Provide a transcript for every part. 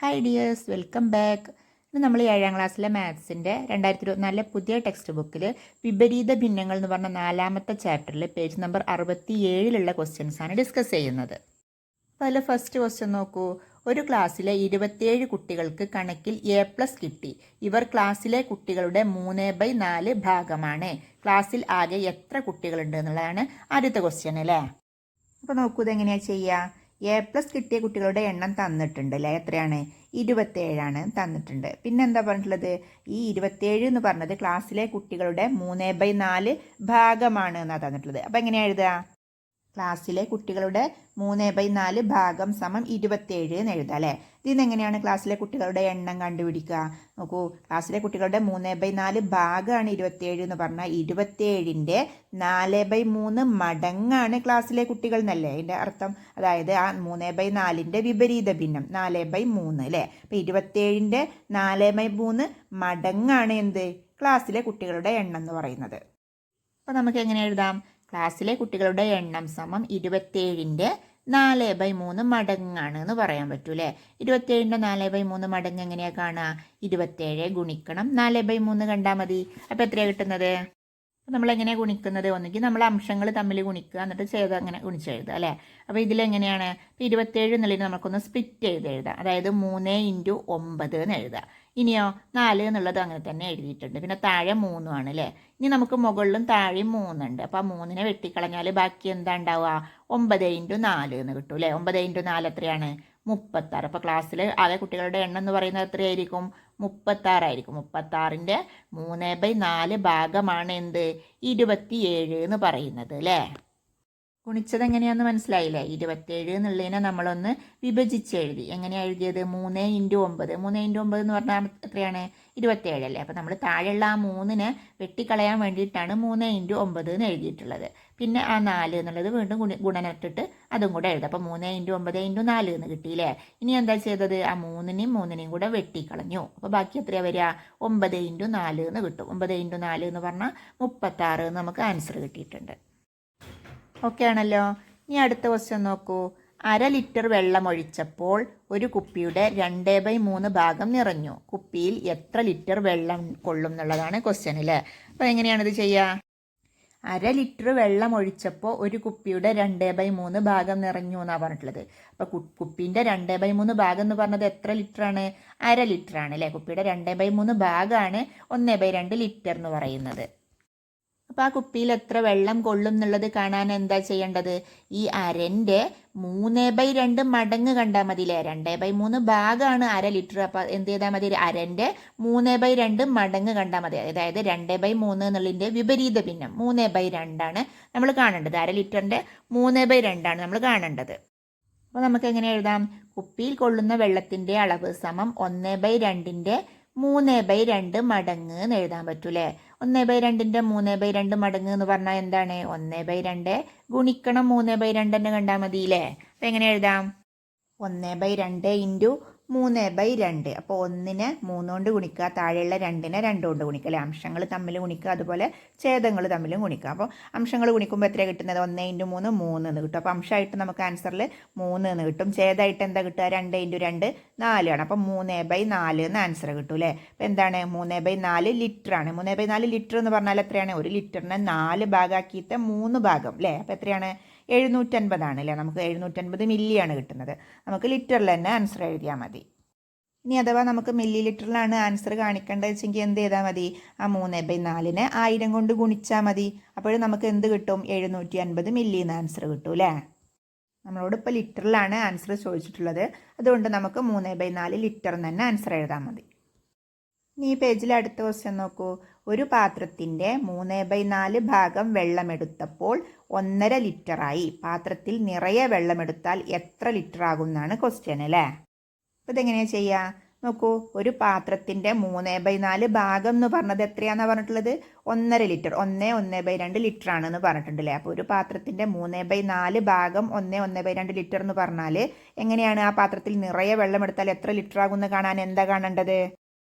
Hi dears, welcome back. ഇന്ന് നമ്മൾ 7ാം ക്ലാസ്സിലെ മാത്സിൻ്റെ 2024 പുതിയ ടെക്സ്റ്റ് ബുക്കിൽ വിപരീത ഭിന്നങ്ങൾ എന്ന് പറഞ്ഞ 4ാമത്തെ ചാപ്റ്ററിൽ പേജ് നമ്പർ 67 ക്വസ്റ്റ്യൻസാണ് ഡിസ്കസ് ചെയ്യുന്നത്. അപ്പോൾ അതിൽ ഫസ്റ്റ് ക്വസ്റ്റ്യൻ നോക്കൂ. ഒരു ക്ലാസ്സിലെ 27 കുട്ടികൾക്ക് കണക്കിൽ A+ കിട്ടി. ഇവർ ക്ലാസ്സിലെ കുട്ടികളുടെ 3/4 ഭാഗമാണ്. ക്ലാസ്സിൽ ആകെ എത്ര കുട്ടികളുണ്ട് എന്നുള്ളതാണ് ആദ്യത്തെ ക്വസ്റ്റ്യൻ അല്ലേ. അപ്പോൾ നോക്കൂ, ഇതെങ്ങനെയാണ് ചെയ്യുക. A+ കിട്ടിയ കുട്ടികളുടെ എണ്ണം തന്നിട്ടുണ്ട് അല്ലേ. എത്രയാണ്? 27 തന്നിട്ടുണ്ട്. പിന്നെ എന്താ പറഞ്ഞിട്ടുള്ളത്? ഈ 27 എന്ന് പറഞ്ഞത് ക്ലാസ്സിലെ കുട്ടികളുടെ 3/4 ഭാഗമാണ് എന്നാണ് തന്നിട്ടുള്ളത്. അപ്പം എങ്ങനെയാണ് എഴുതുക? ക്ലാസ്സിലെ കുട്ടികളുടെ 3/4 ഭാഗം സമം 27 എന്ന് എഴുതാം അല്ലേ. ഇതിന് എങ്ങനെയാണ് ക്ലാസ്സിലെ കുട്ടികളുടെ എണ്ണം കണ്ടുപിടിക്കുക? നോക്കൂ, ക്ലാസ്സിലെ കുട്ടികളുടെ 3/4 ഭാഗമാണ് 27 എന്ന് പറഞ്ഞാൽ 27ൻ്റെ 4/3 മടങ്ങാണ് ക്ലാസ്സിലെ കുട്ടികൾ എന്നല്ലേ അതിൻ്റെ അർത്ഥം. അതായത് ആ 3/4ൻ്റെ വിപരീത ഭിന്നം 4/3 അല്ലേ. അപ്പം 27ൻ്റെ 4/3 മടങ്ങാണ് എന്ത്? ക്ലാസ്സിലെ കുട്ടികളുടെ എണ്ണം എന്ന് പറയുന്നത്. അപ്പം നമുക്ക് എങ്ങനെ എഴുതാം? ക്ലാസ്സിലെ കുട്ടികളുടെ എണ്ണം സമം 27ൻ്റെ 4/3 മടങ്ങാണ് എന്ന് പറയാൻ പറ്റൂലേ. 27ൻ്റെ 4/3 മടങ്ങ് എങ്ങനെയാണ് കാണുക? 27 ഗുണിക്കണം 4/3 കണ്ടാൽ മതി. അപ്പോൾ എത്രയാണ് കിട്ടുന്നത്? നമ്മളെങ്ങനെയാണ് ഗുണിക്കുന്നത്? ഒന്നുകിൽ നമ്മൾ അംശങ്ങൾ തമ്മിൽ ഗുണിക്കുക, എന്നിട്ട് ചെയ്ത് അങ്ങനെ ഗുണിച്ചെഴുതുക അല്ലേ. അപ്പോൾ ഇതിലെങ്ങനെയാണ്? ഇപ്പോൾ 27 എന്നുള്ളതിന് നമുക്കൊന്ന് സ്പ്ലിറ്റ് ചെയ്ത് എഴുതാം. അതായത് 3 × 9 എന്ന് എഴുതാം. ഇനിയോ 4 എന്നുള്ളത് അങ്ങനെ തന്നെ എഴുതിയിട്ടുണ്ട്. പിന്നെ താഴെ 3 ആണ് അല്ലേ. ഇനി നമുക്ക് മുകളിലും താഴെയും 3 ഉണ്ട്. അപ്പോൾ ആ 3നെ വെട്ടിക്കളഞ്ഞാൽ ബാക്കി എന്താ ഉണ്ടാവുക? 9 × 4 എന്ന് കിട്ടും അല്ലേ. 9 × 4 എത്രയാണ്? 36. അപ്പോൾ ക്ലാസ്സിൽ ആകെ കുട്ടികളുടെ എണ്ണം എന്ന് പറയുന്നത് എത്രയായിരിക്കും? 36 ആയിരിക്കും. 36ൻ്റെ 3/4 ഭാഗമാണ് എന്ത്? 27 എന്ന് പറയുന്നത് അല്ലേ. ഗുണിച്ചത് എങ്ങനെയാണെന്ന് മനസ്സിലായില്ലേ? 27 എന്നുള്ളതിനെ നമ്മളൊന്ന് വിഭജിച്ചെഴുതി. എങ്ങനെയാണ് എഴുതിയത്? 3 × 9. 3 × 9 എന്ന് പറഞ്ഞാൽ എത്രയാണ്? 27 അല്ലേ. അപ്പോൾ നമ്മൾ താഴെയുള്ള ആ 3നെ വെട്ടിക്കളയാൻ വേണ്ടിയിട്ടാണ് 3 × 9 എന്ന് എഴുതിയിട്ടുള്ളത്. പിന്നെ ആ 4 എന്നുള്ളത് വീണ്ടും ഗുണനത്തിട്ട് അതും കൂടെ എഴുതാം. അപ്പോൾ 3 × 9 × 4 എന്ന് കിട്ടിയില്ലേ. ഇനി എന്താ ചെയ്തത്? ആ 3നെയും കൂടെ വെട്ടിക്കളഞ്ഞു. അപ്പോൾ ബാക്കി എത്രയാണ് വരിക? 9 × 4 എന്ന് കിട്ടും. 9 × 4 എന്ന് പറഞ്ഞാൽ 36 എന്ന് നമുക്ക് ആൻസർ കിട്ടിയിട്ടുണ്ട്. ഓക്കെ ആണല്ലോ. ഇനി അടുത്ത ക്വസ്റ്റ്യൻ നോക്കൂ. 1/2 ലിറ്റർ വെള്ളം ഒഴിച്ചപ്പോൾ ഒരു കുപ്പിയുടെ 2/3 ഭാഗം നിറഞ്ഞു. കുപ്പിയിൽ എത്ര ലിറ്റർ വെള്ളം കൊള്ളും എന്നുള്ളതാണ് ക്വസ്റ്റ്യൻ അല്ലേ. അപ്പോൾ എങ്ങനെയാണിത് ചെയ്യുക? 1/2 ലിറ്റർ വെള്ളം ഒഴിച്ചപ്പോൾ ഒരു കുപ്പിയുടെ 2/3 ഭാഗം നിറഞ്ഞു എന്നാണ് പറഞ്ഞിട്ടുള്ളത്. അപ്പോൾ കുപ്പീൻ്റെ 2/3 ഭാഗം എന്ന് പറഞ്ഞത് എത്ര ലിറ്ററാണ്? 1/2 ലിറ്ററാണ് അല്ലേ. കുപ്പിയുടെ 2/3 ഭാഗമാണ് 1/2 ലിറ്റർ എന്ന് പറയുന്നത്. അപ്പോൾ ആ കുപ്പിയിൽ എത്ര വെള്ളം കൊള്ളും എന്നുള്ളത് കാണാൻ എന്താ ചെയ്യേണ്ടത്? ഈ 1/2ൻ്റെ 3/2 മടങ്ങ് കണ്ടാൽ മതി അല്ലേ. 2/3 ഭാഗമാണ് 1/2 ലിറ്റർ. അപ്പോൾ എന്ത് ചെയ്താൽ മതി? 1/2ൻ്റെ 3/2 മടങ്ങ് കണ്ടാൽ മതി. അതായത് 2/3 എന്നുള്ളതിൻ്റെ വിപരീത ഭിന്നം 3/2 നമ്മൾ കാണേണ്ടത്. 1/2 ലിറ്ററിൻ്റെ 3/2 നമ്മൾ കാണേണ്ടത്. അപ്പോൾ നമുക്ക് എങ്ങനെ എഴുതാം? കുപ്പിയിൽ കൊള്ളുന്ന വെള്ളത്തിൻ്റെ അളവ് സമം 1/2ൻ്റെ 3/2 മടങ്ങ് എന്ന് എഴുതാൻ പറ്റൂലേ. 1/2ൻ്റെ 3/2 മടങ്ങ് എന്ന് പറഞ്ഞാൽ എന്താണ്? 1/2 ഗുണിക്കണം 3/2 തന്നെ കണ്ടാൽ മതിയില്ലേ. അപ്പം എങ്ങനെ എഴുതാം? 1/2 × 3/2. അപ്പോൾ 1നെ 3 കൊണ്ട് ഗുണിക്കുക, താഴെയുള്ള 2നെ 2 കൊണ്ട് ഗുണിക്കുക അല്ലേ. അംശങ്ങൾ തമ്മിൽ ഗുണിക്കുക, അതുപോലെ ഛേദങ്ങൾ തമ്മിലും ഗുണിക്കുക. അപ്പോൾ അംശങ്ങൾ ഗുണിക്കുമ്പോൾ എത്രയാണ് കിട്ടുന്നത്? 1 × 3 3 എന്ന് കിട്ടും. അപ്പോൾ അംശമായിട്ട് നമുക്ക് ആൻസറിൽ 3 എന്ന് കിട്ടും. ഛേദമായിട്ട് എന്താ കിട്ടുക? 2 × 2 4 ആണ്. അപ്പോൾ 3/4 എന്ന് ആൻസർ കിട്ടും അല്ലേ. അപ്പോൾ എന്താണ്? 3/4 ലിറ്റർ ആണ്. 3/4 ലിറ്റർ എന്ന് പറഞ്ഞാൽ എത്രയാണ്? ഒരു ലിറ്ററിനെ 4 ഭാഗമാക്കിയിട്ട് 3 ഭാഗം അല്ലേ. അപ്പോൾ എത്രയാണ്? 750 ആണ് അല്ലേ. നമുക്ക് 750 മില്ലിയാണ് കിട്ടുന്നത്. നമുക്ക് ലിറ്ററിൽ തന്നെ ആൻസർ എഴുതിയാൽ മതി. ഇനി അഥവാ നമുക്ക് മില്ലി ലിറ്ററിലാണ് ആൻസർ കാണിക്കേണ്ടത് വെച്ചെങ്കിൽ എന്ത് ചെയ്താൽ മതി? ആ 3/4നെ 1000 കൊണ്ട് ഗുണിച്ചാൽ മതി. അപ്പോൾ നമുക്ക് എന്ത് കിട്ടും? 750 മില്ലി എന്ന് ആൻസർ കിട്ടും അല്ലേ. നമ്മളോട് ഇപ്പോൾ ലിറ്ററിലാണ് ആൻസർ ചോദിച്ചിട്ടുള്ളത്. അതുകൊണ്ട് നമുക്ക് 3/4 ലിറ്റർ എന്ന് തന്നെ ആൻസർ എഴുതാൻ മതി. ഇനി ഈ പേജിൽ അടുത്ത ക്വസ്റ്റ്യൻ നോക്കൂ. ഒരു പാത്രത്തിൻ്റെ 3/4 ഭാഗം വെള്ളമെടുത്തപ്പോൾ 1.5 ലിറ്ററായി. പാത്രത്തിൽ നിറയെ വെള്ളമെടുത്താൽ എത്ര ലിറ്റർ ആകും എന്നാണ് ക്വസ്റ്റ്യൻ അല്ലേ. അപ്പോൾ ഇതെങ്ങനെയാണ് ചെയ്യുക? നോക്കൂ, ഒരു പാത്രത്തിൻ്റെ 3/4 ഭാഗം എന്ന് പറഞ്ഞത് എത്രയാണെന്ന് പറഞ്ഞിട്ടുള്ളത്? 1.5 ലിറ്റർ. 1/2 ലിറ്റർ ആണെന്ന് പറഞ്ഞിട്ടുണ്ടല്ലേ. അപ്പോൾ ഒരു പാത്രത്തിൻ്റെ 3/4 ഭാഗം 1/2 ലിറ്റർ എന്ന് പറഞ്ഞാൽ എങ്ങനെയാണ്? ആ പാത്രത്തിൽ നിറയെ വെള്ളമെടുത്താൽ എത്ര ലിറ്റർ ആകുമെന്ന് കാണാൻ എന്താ കാണേണ്ടത്?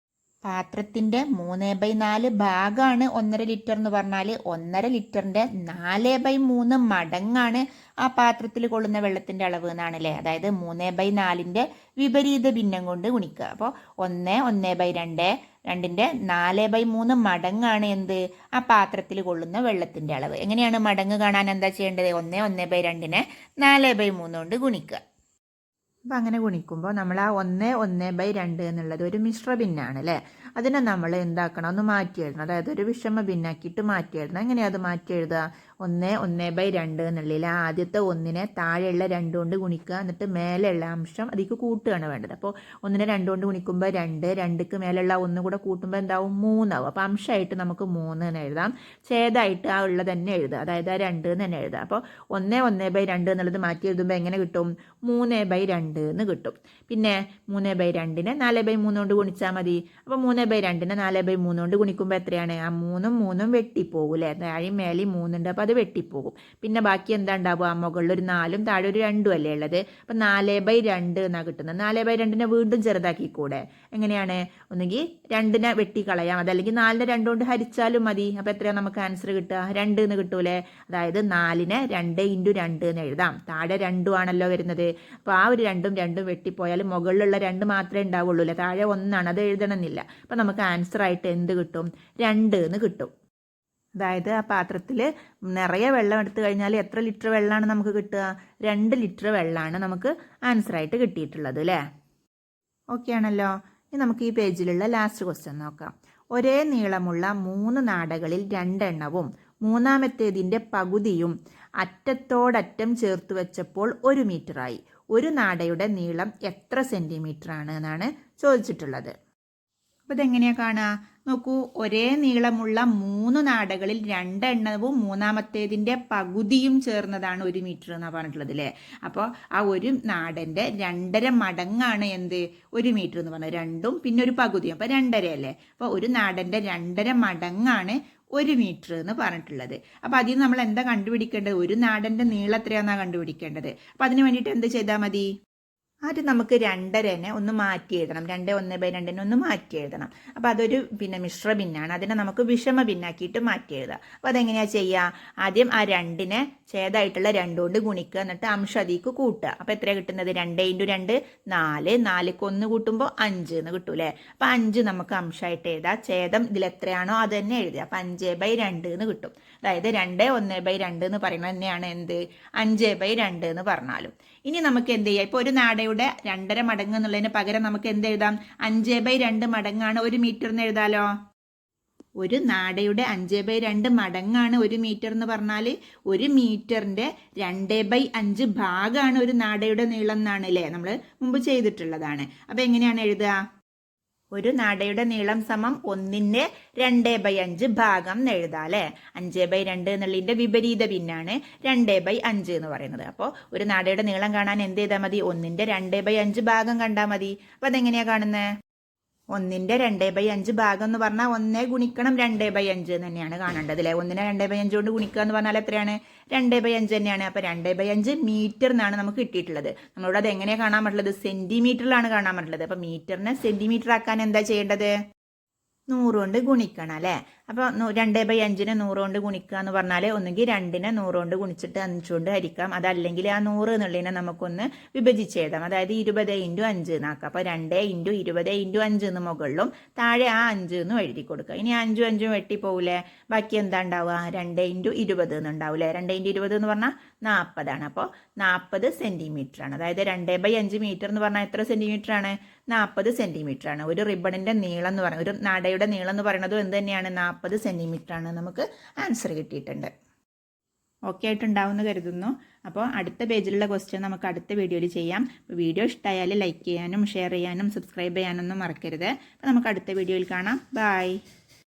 പാത്രത്തിൻ്റെ 3/4 ഭാഗമാണ് 1.5 ലിറ്റർ എന്ന് പറഞ്ഞാൽ 1.5 ലിറ്ററിൻ്റെ 4/3 മടങ്ങാണ് ആ പാത്രത്തിൽ കൊള്ളുന്ന വെള്ളത്തിൻ്റെ അളവ് എന്നാണല്ലേ. അതായത് 3/4ൻ്റെ വിപരീത ഭിന്നം കൊണ്ട് ഗുണിക്കുക. അപ്പോൾ 1/2 2ൻ്റെ 4/3 മടങ്ങാണ് എന്ത് ആ പാത്രത്തിൽ കൊള്ളുന്ന വെള്ളത്തിൻ്റെ അളവ്. എങ്ങനെയാണ് മടങ്ങ് കാണാൻ എന്താ ചെയ്യേണ്ടത്? 1/2നെ 4/3 കൊണ്ട് ഗുണിക്കുക. അപ്പം അങ്ങനെ ഗുണിക്കുമ്പോൾ നമ്മൾ ആ 1/2 എന്നുള്ളത് ഒരു മിശ്ര ഭിന്നാണ് അല്ലേ. അതിനെ നമ്മൾ എന്താക്കണം, ഒന്ന് മാറ്റി എഴുതണം. അതായത് ഒരു വിഷമ ഭിന്നാക്കിയിട്ട് മാറ്റി എഴുതണം. എങ്ങനെയാണ് അത് മാറ്റി എഴുതുക? 1/2 എന്നുള്ളതിൽ ആദ്യത്തെ 1നെ താഴെയുള്ള 2 കൊണ്ട് ഗുണിക്കുക. എന്നിട്ട് മേലെയുള്ള അംശം അതിലേക്ക് കൂട്ടുകയാണ് വേണ്ടത്. അപ്പോൾ 1നെ 2 കൊണ്ട് ഗുണിക്കുമ്പോൾ 2, 2ക്ക് മേലുള്ള 1 കൂടെ കൂട്ടുമ്പോൾ എന്താവും? 3 ആവും. അപ്പോൾ അംശമായിട്ട് നമുക്ക് 3 എന്ന് എഴുതാം. ഛേദമായിട്ട് ആ ഉള്ളത് തന്നെ എഴുതുക. അതായത് ആ 2 എന്ന് തന്നെ എഴുതാം. അപ്പോൾ 1/2 എന്നുള്ളത് മാറ്റി എഴുതുമ്പോൾ എങ്ങനെ കിട്ടും? 3/2 എന്ന് കിട്ടും. പിന്നെ 3/2നെ 4/3 കൊണ്ട് ഗുണിച്ചാൽ മതി. അപ്പോൾ 3/2നെ 4/3 കൊണ്ട് ഗുണിക്കുമ്പോൾ എത്രയാണ്? ആ 3ഉം 3ഉം വെട്ടിപ്പോകും അല്ലേ. താഴെയും മേലെയും 3 ഉണ്ട്. അപ്പോൾ അത് വെട്ടിപ്പോകും. പിന്നെ ബാക്കി എന്താ ഉണ്ടാവുക? മുകളിൽ ഒരു 4ഉം താഴെ ഒരു 2ഉം അല്ലേ ഉള്ളത്. അപ്പം 4/2 എന്നാണ് കിട്ടുന്നത്. 4/2നെ വീണ്ടും ചെറുതാക്കിക്കൂടെ? എങ്ങനെയാണ്? ഒന്നുകിൽ 2നെ വെട്ടിക്കളയാം, അതല്ലെങ്കിൽ 4നെ 2 കൊണ്ട് ഹരിച്ചാലും മതി. അപ്പോൾ എത്രയാണ് നമുക്ക് ആൻസർ കിട്ടുക? 2 എന്ന് കിട്ടൂലേ. അതായത് 4നെ 2 × 2 എന്ന് എഴുതാം. താഴെ 2 ആണല്ലോ വരുന്നത്. അപ്പോൾ ആ ഒരു 2ഉം 2ഉം വെട്ടിപ്പോയാൽ മുകളിലുള്ള 2 മാത്രമേ ഉണ്ടാവുള്ളൂ അല്ലേ. താഴെ 1 അത് എഴുതണമെന്നില്ല. അപ്പം നമുക്ക് ആൻസർ ആയിട്ട് എന്ത് കിട്ടും? 2 എന്ന് കിട്ടും. അതായത് ആ പാത്രത്തിൽ നിറയെ വെള്ളം എടുത്തു കഴിഞ്ഞാൽ എത്ര ലിറ്റർ വെള്ളമാണ് നമുക്ക് കിട്ടുക? 2 ലിറ്റർ വെള്ളമാണ് നമുക്ക് ആൻസറായിട്ട് കിട്ടിയിട്ടുള്ളത് അല്ലേ. ഓക്കെ ആണല്ലോ. ഇനി നമുക്ക് ഈ പേജിലുള്ള ലാസ്റ്റ് ക്വസ്റ്റ്യൻ നോക്കാം. ഒരേ നീളമുള്ള 3 നാടകളിൽ 2 എണ്ണവും മൂന്നാമത്തേതിൻ്റെ പകുതിയും അറ്റത്തോടറ്റം ചേർത്ത് വെച്ചപ്പോൾ 1 മീറ്ററായി. ഒരു നാടയുടെ നീളം എത്ര സെൻറ്റിമീറ്റർ ആണ് എന്നാണ് ചോദിച്ചിട്ടുള്ളത്. അപ്പോൾ ഇതെങ്ങനെയാണ് കാണുക? നോക്കൂ, ഒരേ നീളമുള്ള 3 നാടകളിൽ 2 എണ്ണവും മൂന്നാമത്തേതിൻ്റെ പകുതിയും ചേർന്നതാണ് 1 മീറ്റർ എന്നാണ് പറഞ്ഞിട്ടുള്ളത് അല്ലേ. അപ്പോൾ ആ ഒരു നാടൻ്റെ 2.5 മടങ്ങാണ് എന്ത്? 1 മീറ്റർ എന്ന് പറഞ്ഞത്. 2ഉം പിന്നെ ഒരു പകുതിയും, അപ്പോൾ 2.5 അല്ലേ. അപ്പോൾ ഒരു നാടൻ്റെ 2.5 മടങ്ങാണ് 1 മീറ്റർ എന്ന് പറഞ്ഞിട്ടുള്ളത്. അപ്പോൾ അതിൽ നമ്മൾ എന്താ കണ്ടുപിടിക്കേണ്ടത്? ഒരു നാടൻ്റെ നീളം എത്രയാണെന്നാണ് കണ്ടുപിടിക്കേണ്ടത്. അപ്പോൾ അതിന് വേണ്ടിയിട്ട് എന്ത് ചെയ്താൽ മതി? ആദ്യം നമുക്ക് 2.5നെ ഒന്ന് മാറ്റി എഴുതണം. 1/2 ഒന്ന് മാറ്റി എഴുതണം. അപ്പോൾ അതൊരു മിശ്ര ഭിന്നാണ്. അതിനെ നമുക്ക് വിഷമ ഭിന്നാക്കിയിട്ട് മാറ്റി എഴുതാം. അപ്പോൾ അതെങ്ങനെയാണ് ചെയ്യുക? ആദ്യം ആ 2നെ ഛേദമായിട്ടുള്ള 2 കൊണ്ട് ഗുണിക്കുക. എന്നിട്ട് അംശം അതിലേക്ക് കൂട്ടുക. അപ്പോൾ എത്രയാണ് കിട്ടുന്നത്? 2 × 2 4. 4ക്ക് 1 കൂട്ടുമ്പോൾ 5 എന്ന് കിട്ടൂലേ. അപ്പോൾ 5 നമുക്ക് അംശമായിട്ട് എഴുതാം. ഛേദം ഇതിൽ എത്രയാണോ അത് തന്നെ എഴുതുക. അപ്പോൾ 5/2 എന്ന് കിട്ടും. അതായത് 2/1/2 എന്ന് പറയുന്നത് തന്നെയാണ് എന്ത്? 5/2 എന്ന് പറഞ്ഞാലും. ഇനി നമുക്ക് എന്ത് ചെയ്യാം? ഇപ്പോൾ ഒരു നാടയുടെ 2.5 മടങ്ങ് എന്നുള്ളതിന് പകരം നമുക്ക് എന്ത് എഴുതാം? 5/2 മടങ്ങാണ് 1 മീറ്റർ എന്ന് എഴുതാലോ. ഒരു നാടയുടെ 5/2 മടങ്ങാണ് 1 മീറ്റർ എന്ന് പറഞ്ഞാൽ 1 മീറ്ററിൻ്റെ 2/5 ഭാഗമാണ് ഒരു നാടയുടെ നീളം എന്നാണ് അല്ലേ നമ്മൾ മുമ്പ് ചെയ്തിട്ടുള്ളതാണ്. അപ്പോൾ എങ്ങനെയാണ് എഴുതുക? ഒരു നാടയുടെ നീളം സമം 1ന്റെ 2/5 ഭാഗം എന്ന് എഴുതാം അല്ലേ. 5/2 എന്നുള്ളതിൻ്റെ വിപരീത ഭിന്നാണ് 2/5 എന്ന് പറയുന്നത്. അപ്പോൾ ഒരു നാടയുടെ നീളം കാണാൻ എന്ത് ചെയ്താൽ മതി? 1ന്റെ 2/5 ഭാഗം കണ്ടാൽ മതി. അപ്പോൾ അതെങ്ങനെയാണ് കാണുന്നത്? 1ന്റെ 2/5 ഭാഗം എന്ന് പറഞ്ഞാൽ 1 ഗുണിക്കണം 2/5 തന്നെയാണ് കാണേണ്ടത് അല്ലേ. 1നെ 2/5 കൊണ്ട് ഗുണിക്കുക എന്ന് പറഞ്ഞാൽ എത്രയാണ്? 2/5 തന്നെയാണ്. അപ്പോൾ 2/5 മീറ്റർ എന്നാണ് നമുക്ക് കിട്ടിയിട്ടുള്ളത്. നമ്മളോട് അത് എങ്ങനെയാണ് കാണാൻ പറ്റുള്ളത്? സെൻറ്റിമീറ്ററിലാണ് കാണാൻ പറ്റുള്ളത്. അപ്പോൾ മീറ്ററിനെ സെൻറ്റിമീറ്റർ ആക്കാൻ എന്താ ചെയ്യേണ്ടത്? 100 കൊണ്ട് ഗുണിക്കണം അല്ലേ. അപ്പോൾ 2/5നെ 100 കൊണ്ട് ഗുണിക്കുക എന്ന് പറഞ്ഞാൽ ഒന്നുകിൽ 2നെ 100 കൊണ്ട് ഗുണിച്ചിട്ട് 5 കൊണ്ട് ഹരിക്കാം. അതല്ലെങ്കിൽ ആ 100 എന്നുള്ളതിനെ നമുക്കൊന്ന് വിഭജിച്ചെഴുതാം. അതായത് 20 × 5 എന്നാക്കാം. അപ്പോൾ 2 × 20 × 5 എന്ന് മുകളിലും താഴെ ആ 5 എന്നും എഴുതി കൊടുക്കുക. ഇനി 5ഉം 5ഉം വെട്ടിപ്പോവില്ലേ. ബാക്കി എന്താ ഉണ്ടാവുക? 2 × 20 എന്നുണ്ടാവില്ലേ. 2 × 20 എന്ന് പറഞ്ഞാൽ 40 ആണ്. അപ്പോൾ 40 സെൻറ്റിമീറ്റർ ആണ്. അതായത് 2/5 മീറ്റർ എന്ന് പറഞ്ഞാൽ എത്ര സെൻറ്റിമീറ്റർ ആണ്? 40 സെൻറ്റിമീറ്റർ ആണ്. ഒരു റിബണിൻ്റെ നീളം എന്ന് പറയുന്നത്, ഒരു നാടയുടെ നീളം എന്ന് പറയുന്നതും എന്ത് തന്നെയാണ്? 40 സെൻറ്റിമീറ്റർ ആണ്. നമുക്ക് ആൻസർ കിട്ടിയിട്ടുണ്ട്. ഓക്കെ ആയിട്ടുണ്ടാവുമെന്ന് കരുതുന്നു. അപ്പോൾ അടുത്ത പേജിലുള്ള ക്വസ്റ്റ്യൻ നമുക്ക് അടുത്ത വീഡിയോയിൽ ചെയ്യാം. വീഡിയോ ഇഷ്ടമായാൽ ലൈക്ക് ചെയ്യാനും ഷെയർ ചെയ്യാനും സബ്സ്ക്രൈബ് ചെയ്യാനൊന്നും മറക്കരുത്. അപ്പോൾ നമുക്ക് അടുത്ത വീഡിയോയിൽ കാണാം. ബൈ.